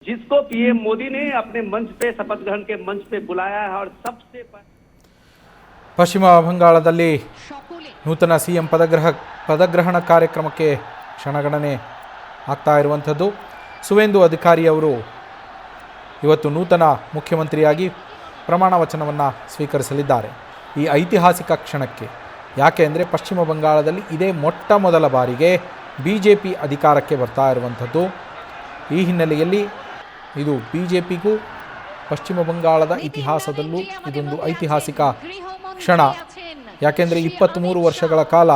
जिसको पीएम मोदी ने अपने मंच पे शपथ ग्रहण के मंच पे बुलाया है और सबसे ಪಶ್ಚಿಮ ಬಂಗಾಳದಲ್ಲಿ ನೂತನ ಸಿಎಂ ಪದಗ್ರಹಣ ಕಾರ್ಯಕ್ರಮಕ್ಕೆ ಕ್ಷಣಗಣನೆ ಆಗ್ತಾ ಇರುವಂಥದ್ದು. ಸುವೇಂದು ಅಧಿಕಾರಿ ಅವರು ಇವತ್ತು ನೂತನ ಮುಖ್ಯಮಂತ್ರಿಯಾಗಿ ಪ್ರಮಾಣ ವಚನವನ್ನು ಸ್ವೀಕರಿಸಲಿದ್ದಾರೆ. ಈ ಐತಿಹಾಸಿಕ ಕ್ಷಣಕ್ಕೆ ಯಾಕೆ ಅಂದರೆ ಪಶ್ಚಿಮ ಬಂಗಾಳದಲ್ಲಿ ಇದೇ ಮೊಟ್ಟ ಮೊದಲ ಬಾರಿಗೆ BJP ಅಧಿಕಾರಕ್ಕೆ ಬರ್ತಾ ಇರುವಂಥದ್ದು. ಈ ಹಿನ್ನೆಲೆಯಲ್ಲಿ ಇದು BJPಗೂ ಪಶ್ಚಿಮ ಬಂಗಾಳದ ಇತಿಹಾಸದಲ್ಲೂ ಇದೊಂದು ಐತಿಹಾಸಿಕ ಕ್ಷಣ. ಯಾಕೆಂದರೆ 23 ವರ್ಷಗಳ ಕಾಲ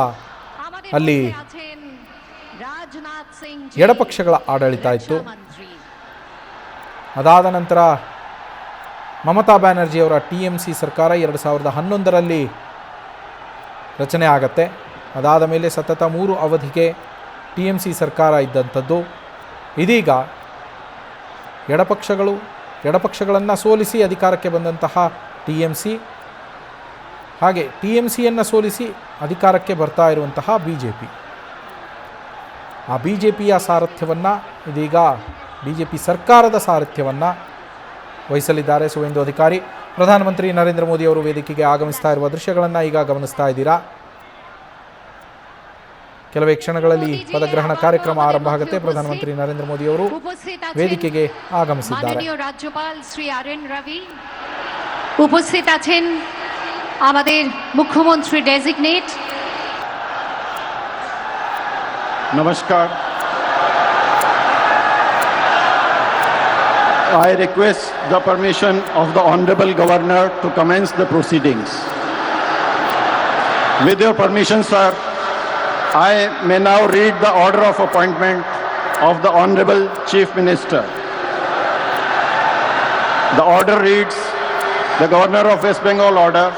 ಅಲ್ಲಿ ಎಡಪಕ್ಷಗಳ ಆಡಳಿತ ಇತ್ತು. ಅದಾದ ನಂತರ ಮಮತಾ ಬ್ಯಾನರ್ಜಿಯವರ TMC ಸರ್ಕಾರ 2011ರಲ್ಲಿ ರಚನೆ ಆಗತ್ತೆ. ಅದಾದ ಮೇಲೆ ಸತತ 3 ಅವಧಿಗೆ TMC ಸರ್ಕಾರ ಇದ್ದಂಥದ್ದು. ಇದೀಗ ಎಡಪಕ್ಷಗಳನ್ನು ಸೋಲಿಸಿ ಅಧಿಕಾರಕ್ಕೆ ಬಂದಂತಹ TMC ಹಾಗೆ TMCಯನ್ನು ಸೋಲಿಸಿ ಅಧಿಕಾರಕ್ಕೆ ಬರ್ತಾ ಇರುವಂತಹ BJP. ಆ BJPಯ ಸಾರಥ್ಯವನ್ನು ಇದೀಗ BJP ಸರ್ಕಾರದ ಸಾರಥ್ಯವನ್ನು ವಹಿಸಲಿದ್ದಾರೆ ಸುವೇಂದು ಅಧಿಕಾರಿ. ಪ್ರಧಾನಮಂತ್ರಿ ನರೇಂದ್ರ ಮೋದಿ ಅವರು ವೇದಿಕೆಗೆ ಆಗಮಿಸ್ತಾ ಇರುವ ದೃಶ್ಯಗಳನ್ನು ಈಗ ಗಮನಿಸ್ತಾ ಇದ್ದೀರಾ. ಕೆಲವೇ ಕ್ಷಣಗಳಲ್ಲಿ ಪದಗ್ರಹಣ ಕಾರ್ಯಕ್ರಮ ಆರಂಭ ಆಗುತ್ತೆ. ಪ್ರಧಾನಮಂತ್ರಿ ನರೇಂದ್ರ ಮೋದಿ ಅವರು ವೇದಿಕೆಗೆ ಆಗಮಿಸಿದ್ದಾರೆ. রাজ্যপাল শ্রী RN রাভি উপস্থিত আছেন, আমাদের মুখ্যমন্ত্রী ডেজিগনেট। নমস্কার। I request the permission of the Honorable Governor to commence the proceedings. With your permission, sir, I may now read the order of appointment of the Honorable Chief Minister. The order reads, the Governor of West Bengal order,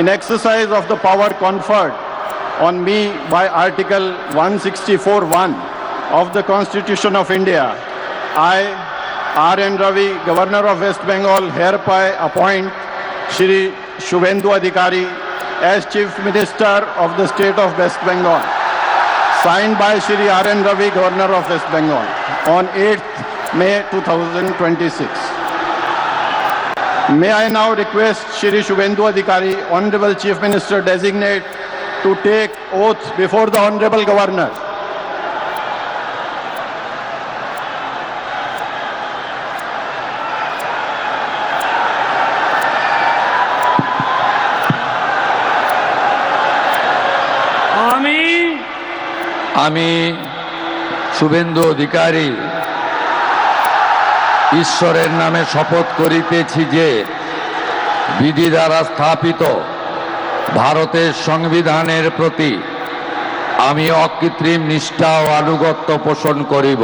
in exercise of the power conferred on me by Article 164(1) of the Constitution of India, I, RN Ravi, Governor of West Bengal, hereby appoint Shri Suvendu Adhikari as Chief Minister of the State of West Bengal. Signed by Shri RN Ravi, Governor of West Bengal, on 8th May 2026. May I now request Shri Suvendu Adhikari, Honorable Chief Minister Designate, to take oath before the Honorable Governor. আমি শুভেন্দু অধিকারী ঈশ্বরের নামে শপথ করিতেছি যে বিধি দ্বারা স্থাপিত ভারতের সংবিধানের প্রতি আমি অকৃত্রিম নিষ্ঠা ও আনুগত্য পোষণ করিব।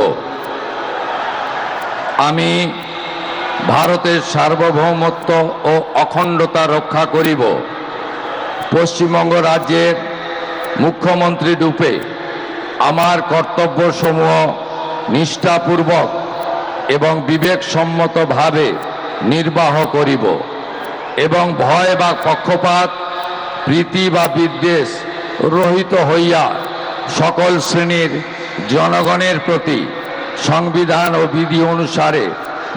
আমি ভারতের সার্বভৌমত্ব ও অখণ্ডতা রক্ষা করিব। পশ্চিমবঙ্গ রাজ্যের মুখ্যমন্ত্রী রূপে আমার কর্তব্যসমূহ নিষ্ঠাপূর্বক এবং বিবেকসম্মতভাবে নির্বাহ করিব এবং ভয় বা পক্ষপাত, প্রীতি বা বিদ্বেষ রহিত হইয়া সকল শ্রেণীর জনগণের প্রতি সংবিধান ও বিধি অনুসারে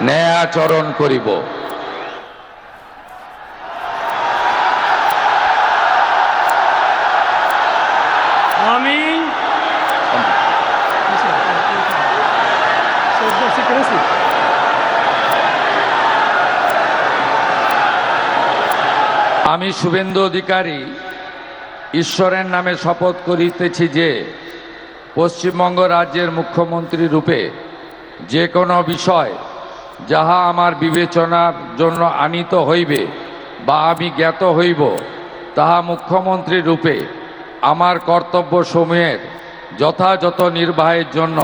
ন্যায়াচরণ করিব। আমি শুভেন্দু অধিকারী ঈশ্বরের নামে শপথ করিতেছি যে পশ্চিমবঙ্গ রাজ্যের মুখ্যমন্ত্রী রূপে যে কোনো বিষয় যাহা আমার বিবেচনার জন্য আনীত হইবে বা আমি জ্ঞাত হইব, তাহা মুখ্যমন্ত্রী রূপে আমার কর্তব্যসমূহের যথাযথ নির্বাহের জন্য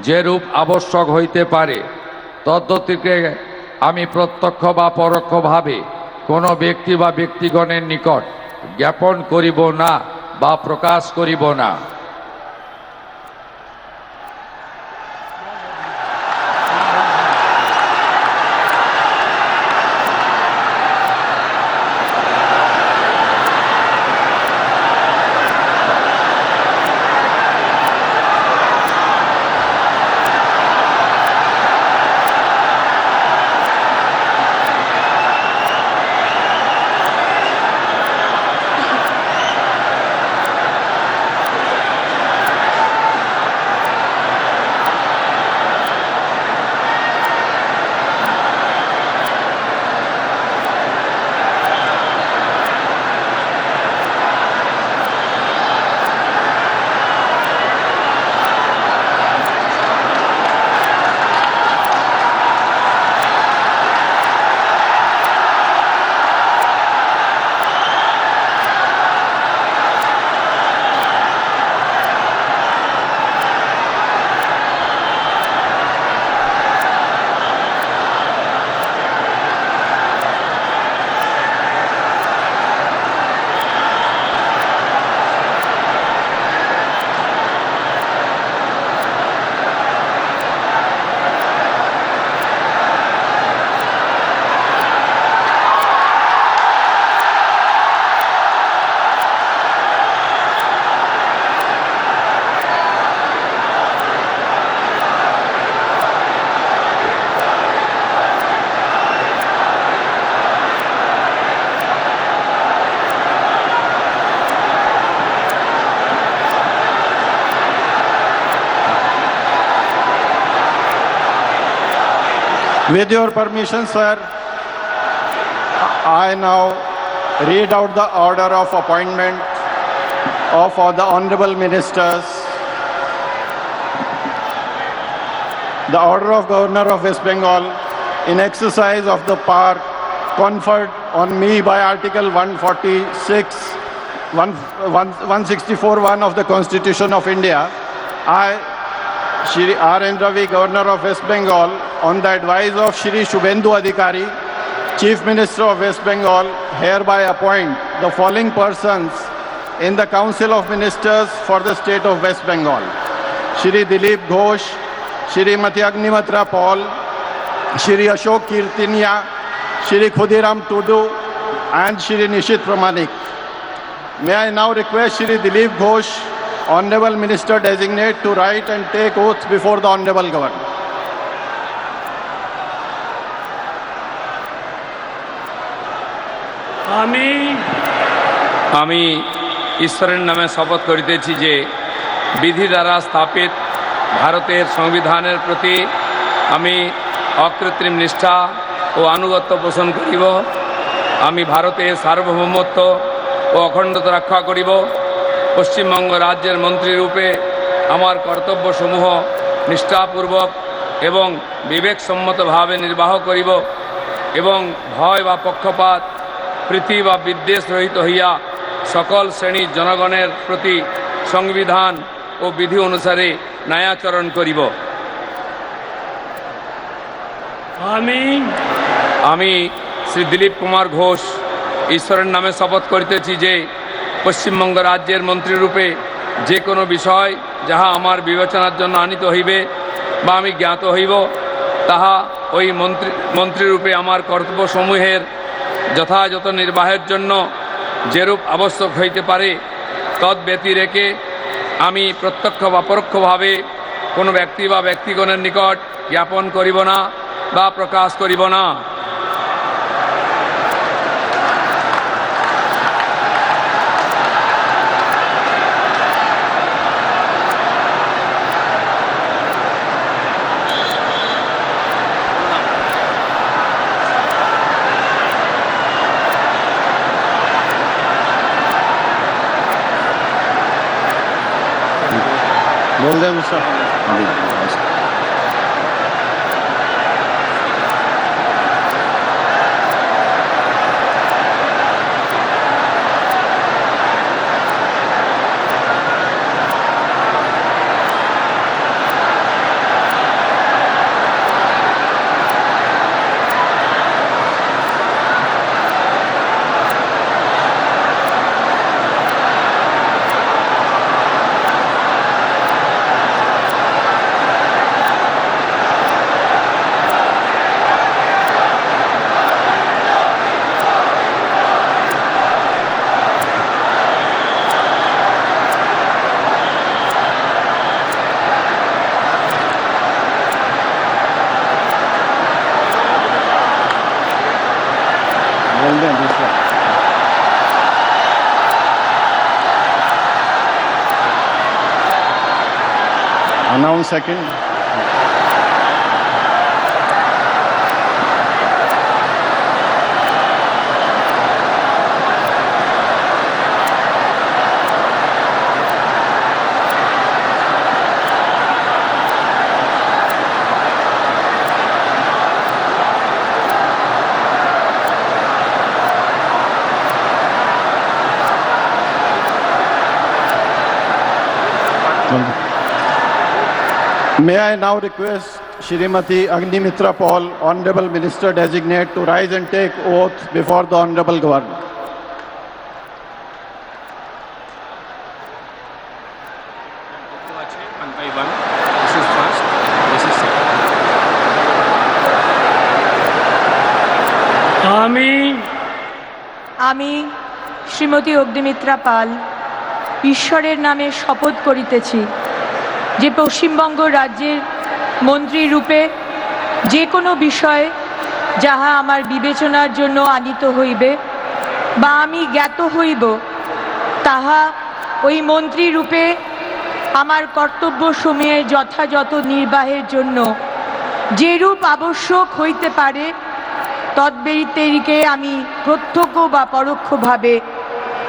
যেরূপ আবশ্যক হইতে পারে তদ্গতিকে আমি প্রত্যক্ষ বা পরোক্ষভাবে কোনো ব্যক্তি বা ব্যক্তিগণের নিকট জ্ঞাপন করিব না বা প্রকাশ করিব না। With your permission, sir, I now read out the order of appointment of all the honorable ministers. The order of Governor of West Bengal in exercise of the power conferred on me by Article 164(1) of the Constitution of India, I, Shri R.N. Ravi, Governor of West Bengal, on the advice of Shri Shubhendu Adhikari, Chief Minister of West Bengal, hereby appoint the following persons in the Council of Ministers for the State of West Bengal: Shri Dilip Ghosh, Shrimati Agnimitra Paul, Shri Ashok Kirtinia, Shri Khudiram Tudu, and Shri Nishit Pramanik. May I now request Shri Dilip Ghosh, Honorable Minister Designate, to write and take oath before the Honorable Governor. আমি ঈশ্বরের নামে শপথ করিতেছি যে বিধি দ্বারা স্থাপিত ভারতের সংবিধানের প্রতি আমি অকৃত্রিম নিষ্ঠা ও আনুগত্য পোষণ করিব। আমি ভারতের সার্বভৌমত্ব ও অখণ্ডতা রক্ষা করিব। পশ্চিমবঙ্গ রাজ্যের মন্ত্রীরূপে আমার কর্তব্যসমূহ নিষ্ঠাপূর্বক এবং বিবেকসম্মতভাবে নির্বাহ করিব এবং ভয় বা পক্ষপাত প্রীতি বা বিদ্বেষ রহিত হইয়া সকল শ্রেণীর জনগণের প্রতি সংবিধান ও বিধি অনুসারে ন্যায়াচরণ করিব। আমি শ্রী দিলীপ কুমার ঘোষ ঈশ্বরের নামে শপথ করিতেছি যে পশ্চিমবঙ্গ রাজ্যের মন্ত্রীরূপে যে কোনো বিষয় যাহা আমার বিবেচনার জন্য আনিত হইবে বা আমি জ্ঞাত হইব, তাহা ওই মন্ত্রীরূপে আমার কর্তব্যসমূহের যথাযথ নির্বাহের জন্য যেরূপ আবশ্যক হইতে পারে তদ ব্যতিরেকে আমি প্রত্যক্ষ বা পরোক্ষভাবে কোনো ব্যক্তি বা ব্যক্তিগণের নিকট জ্ঞাপন করিব না বা প্রকাশ করিব না। बोल दें sir. Announce second. May I now request Shrimati Agnimitra Paul, Honorable Minister Designate, to rise and take oath before the Honorable Governor. আমি শ্রীমতী অগ্নিমিত্রা পাল ঈশ্বরের নামে শপথ করিতেছি যে পশ্চিমবঙ্গ রাজ্যের মন্ত্রী রূপে যে কোনো বিষয় যাহা আমার বিবেচনার জন্য আনিত হইবে বা আমি জ্ঞাত হইব, তাহা ওই মন্ত্রী রূপে আমার কর্তব্যসমূহের যথাযথ নির্বাহের জন্য যেরূপ আবশ্যক হইতে পারে তদ্ব্যতিরিকে আমি প্রত্যক্ষ বা পরোক্ষভাবে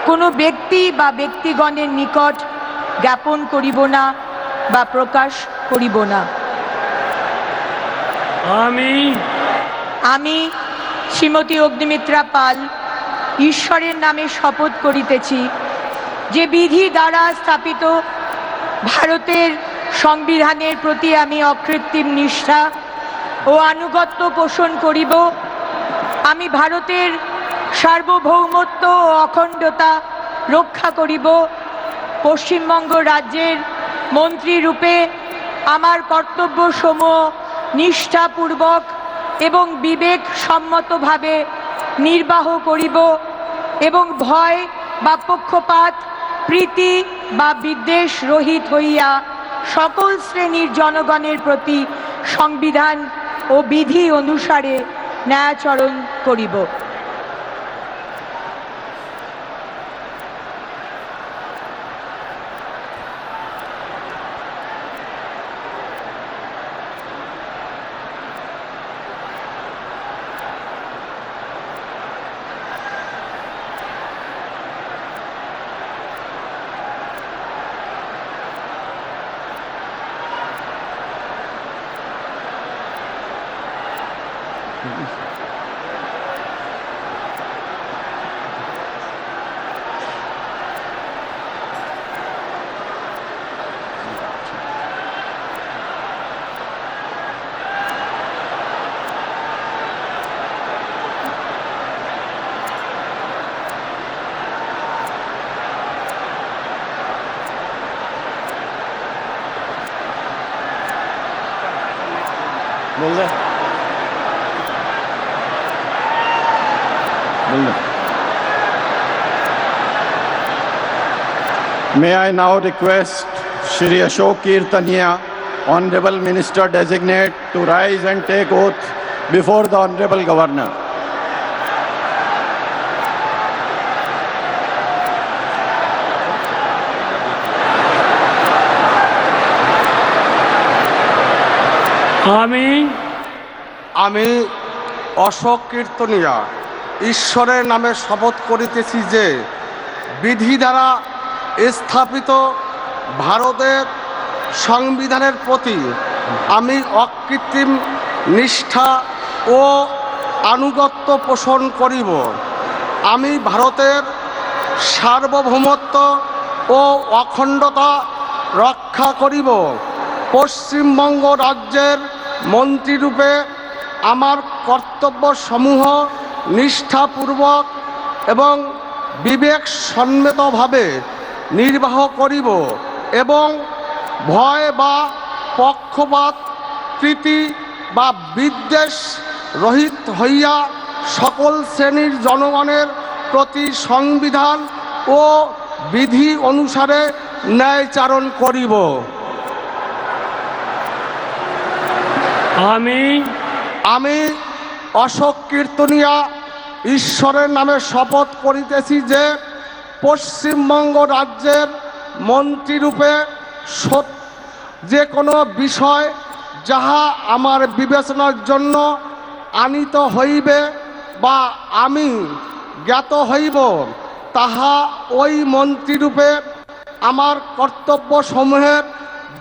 কোনো ব্যক্তি বা ব্যক্তিগণের নিকট জ্ঞাপন করিব না বা প্রকাশ করিব না। আমি শ্রীমতী অগ্নিমিত্রা পাল ঈশ্বরের নামে শপথ করিতেছি যে বিধি দ্বারা স্থাপিত ভারতের সংবিধানের প্রতি আমি অকৃত্রিম নিষ্ঠা ও আনুগত্য পোষণ করিব। আমি ভারতের সার্বভৌমত্ব ও অখণ্ডতা রক্ষা করিব। পশ্চিমবঙ্গ রাজ্যের মন্ত্রী রূপে আমার কর্তব্যসমূহ নিষ্ঠাপূর্বক এবং বিবেক সম্মতভাবে নির্বাহ করিব এবং ভয় বা পক্ষপাত প্রীতি বা বিদ্বেষ রহিত হইয়া সকল শ্রেণীর জনগণের প্রতি সংবিধান ও বিধি অনুসারে ন্যায়াচরণ করিব। May I now request Shri Ashok Kirtania, Honorable Minister Designate, to rise and take oath before the Honorable Governor. আমি অশোক কীর্তনিয়া ঈশ্বরের নামে শপথ করিতেছি যে বিধি দ্বারা স্থাপিত ভারতের সংবিধানের প্রতি আমি অকৃত্রিম নিষ্ঠা ও আনুগত্য পোষণ করিব। আমি ভারতের সার্বভৌমত্ব ও অখণ্ডতা রক্ষা করিব। পশ্চিমবঙ্গ রাজ্যের মন্ত্রীরূপে আমার কর্তব্যসমূহ নিষ্ঠাপূর্বক এবং বিবেক সম্মতভাবে নির্বাহ করিব এবং ভয় বা পক্ষপাত প্রীতি বা বিদ্বেষ রহিত হইয়া সকল শ্রেণীর জনগণের প্রতি সংবিধান ও বিধি অনুসারে ন্যায়চারণ করিব। আমি অশোক কীর্তনিয়া ঈশ্বরের নামে শপথ করিতেছি যে পশ্চিমবঙ্গ রাজ্যের মন্ত্রীরূপে যে কোনো বিষয় যাহা আমার বিবেচনার জন্য আনিত হইবে বা আমি জ্ঞাত হইব তাহা ওই মন্ত্রীরূপে আমার কর্তব্যসমূহের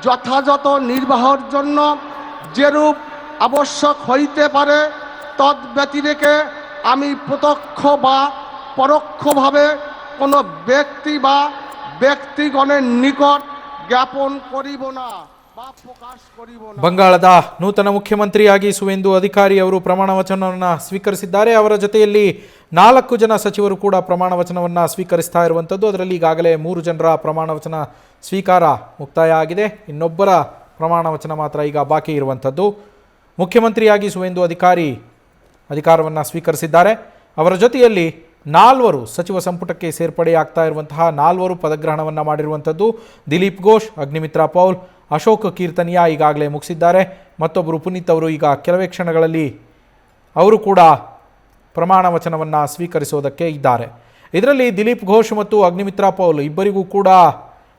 যথাযথ নির্বাহের জন্য যেরূপ আবশ্যক হইতে পারে তদ্ব্যতিরেকে আমি প্রত্যক্ষ বা পরোক্ষভাবে কোনো ব্যক্তি বা ವ್ಯಕ್ತಿಗಣೆ ನಿಕಟ ಜ್ಞಾಪನ ಕರಿಬ ನಾ ಬಾ ಪ್ರಕಾಶ ಕರಿಬ ನಾ. ಬಂಗಾಳದ ನೂತನ ಮುಖ್ಯಮಂತ್ರಿಯಾಗಿ ಸುವೇಂದು ಅಧಿಕಾರಿ ಅವರು ಪ್ರಮಾಣ ವಚನವನ್ನು ಸ್ವೀಕರಿಸಿದ್ದಾರೆ. ಅವರ ಜೊತೆಯಲ್ಲಿ 4 ಜನ ಸಚಿವರು ಕೂಡ ಪ್ರಮಾಣ ವಚನವನ್ನು ಸ್ವೀಕರಿಸ್ತಾ ಇರುವಂಥದ್ದು. ಅದರಲ್ಲಿ ಈಗಾಗಲೇ 3 ಜನರ ಪ್ರಮಾಣ ವಚನ ಸ್ವೀಕಾರ ಮುಕ್ತಾಯ ಆಗಿದೆ. ಇನ್ನೊಬ್ಬರ ಪ್ರಮಾಣ ವಚನ ಮಾತ್ರ ಈಗ ಬಾಕಿ ಇರುವಂಥದ್ದು. ಮುಖ್ಯಮಂತ್ರಿಯಾಗಿ ಸುವೇಂದು ಅಧಿಕಾರಿ ಅಧಿಕಾರವನ್ನು ಸ್ವೀಕರಿಸಿದ್ದಾರೆ. ಅವರ ಜೊತೆಯಲ್ಲಿ 4 ಸಚಿವ ಸಂಪುಟಕ್ಕೆ ಸೇರ್ಪಡೆಯಾಗ್ತಾ ಇರುವಂತಹ 4 ಪದಗ್ರಹಣವನ್ನು ಮಾಡಿರುವಂಥದ್ದು. ದಿಲೀಪ್ ಘೋಷ್, ಅಗ್ನಿಮಿತ್ರಾ ಪೌಲ್, ಅಶೋಕ್ ಕೀರ್ತನಿಯಾ ಈಗಾಗಲೇ ಮುಗಿಸಿದ್ದಾರೆ. ಮತ್ತೊಬ್ಬರು ಪುನೀತ್ ಅವರು ಈಗ ಕೆಲವೇ ಕ್ಷಣಗಳಲ್ಲಿ ಅವರು ಕೂಡ ಪ್ರಮಾಣ ವಚನವನ್ನು ಸ್ವೀಕರಿಸೋದಕ್ಕೆ ಇದ್ದಾರೆ. ಇದರಲ್ಲಿ ದಿಲೀಪ್ ಘೋಷ್ ಮತ್ತು ಅಗ್ನಿಮಿತ್ರಾ ಪೌಲ್ ಇಬ್ಬರಿಗೂ ಕೂಡ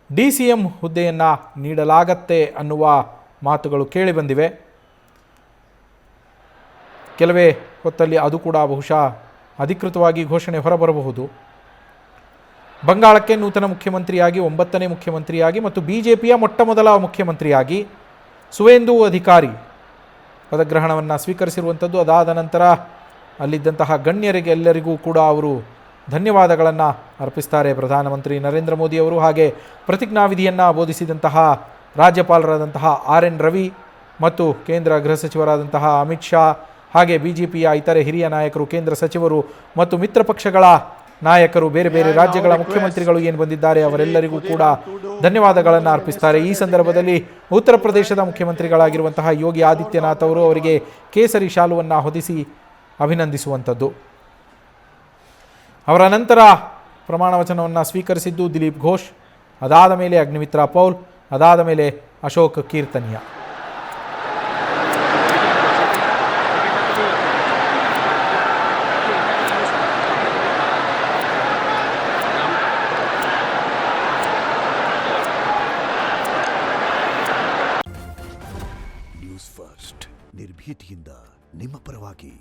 DCM ಹುದ್ದೆಯನ್ನು ನೀಡಲಾಗತ್ತೆ ಅನ್ನುವ ಮಾತುಗಳು ಕೇಳಿಬಂದಿವೆ. ಕೆಲವೇ ಹೊತ್ತಲ್ಲಿ ಅದು ಕೂಡ ಬಹುಶಃ ಅಧಿಕೃತವಾಗಿ ಘೋಷಣೆ ಹೊರಬರಬಹುದು. ಬಂಗಾಳಕ್ಕೆ ನೂತನ ಮುಖ್ಯಮಂತ್ರಿಯಾಗಿ 9ನೇ ಮುಖ್ಯಮಂತ್ರಿಯಾಗಿ ಮತ್ತು BJPಯ ಮೊಟ್ಟಮೊದಲ ಮುಖ್ಯಮಂತ್ರಿಯಾಗಿ ಸುವೇಂದು ಅಧಿಕಾರಿ ಪದಗ್ರಹಣವನ್ನು ಸ್ವೀಕರಿಸಿರುವಂಥದ್ದು. ಅದಾದ ನಂತರ ಅಲ್ಲಿದ್ದಂತಹ ಗಣ್ಯರಿಗೆ ಎಲ್ಲರಿಗೂ ಕೂಡ ಅವರು ಧನ್ಯವಾದಗಳನ್ನು ಅರ್ಪಿಸ್ತಾರೆ. ಪ್ರಧಾನಮಂತ್ರಿ ನರೇಂದ್ರ ಮೋದಿ ಅವರು, ಹಾಗೆ ಪ್ರತಿಜ್ಞಾವಿಧಿಯನ್ನು ಬೋಧಿಸಿದಂತಹ ರಾಜ್ಯಪಾಲರಾದಂತಹ RN ರವಿ ಮತ್ತು ಕೇಂದ್ರ ಗೃಹ ಸಚಿವರಾದಂತಹ ಅಮಿತ್ ಶಾ, ಹಾಗೆ BJPಯ ಇತರೆ ಹಿರಿಯ ನಾಯಕರು, ಕೇಂದ್ರ ಸಚಿವರು ಮತ್ತು ಮಿತ್ರ ಪಕ್ಷಗಳ ನಾಯಕರು, ಬೇರೆ ಬೇರೆ ರಾಜ್ಯಗಳ ಮುಖ್ಯಮಂತ್ರಿಗಳು ಏನು ಬಂದಿದ್ದಾರೆ ಅವರೆಲ್ಲರಿಗೂ ಕೂಡ ಧನ್ಯವಾದಗಳನ್ನು ಅರ್ಪಿಸ್ತಾರೆ. ಈ ಸಂದರ್ಭದಲ್ಲಿ ಉತ್ತರ ಪ್ರದೇಶದ ಮುಖ್ಯಮಂತ್ರಿಗಳಾಗಿರುವಂತಹ ಯೋಗಿ ಆದಿತ್ಯನಾಥ್ ಅವರು ಅವರಿಗೆ ಕೇಸರಿ ಶಾಲುವನ್ನು ಹೊದಿಸಿ ಅಭಿನಂದಿಸುವಂಥದ್ದು. ಅವರ ನಂತರ ಪ್ರಮಾಣ ವಚನವನ್ನು ಸ್ವೀಕರಿಸಿದ್ದು ದಿಲೀಪ್ ಘೋಷ್, ಅದಾದ ಮೇಲೆ ಅಗ್ನಿಮಿತ್ರಾ ಪೌಲ್, ಅದಾದ ಮೇಲೆ ಅಶೋಕ್ ಕೀರ್ತನಿಯಾ. ನ್ಯೂಸ್ ಫಸ್ಟ್ ನಿರ್ಭೀತಿಯಿಂದ ನಿಮ್ಮ ಪರವಾಗಿ.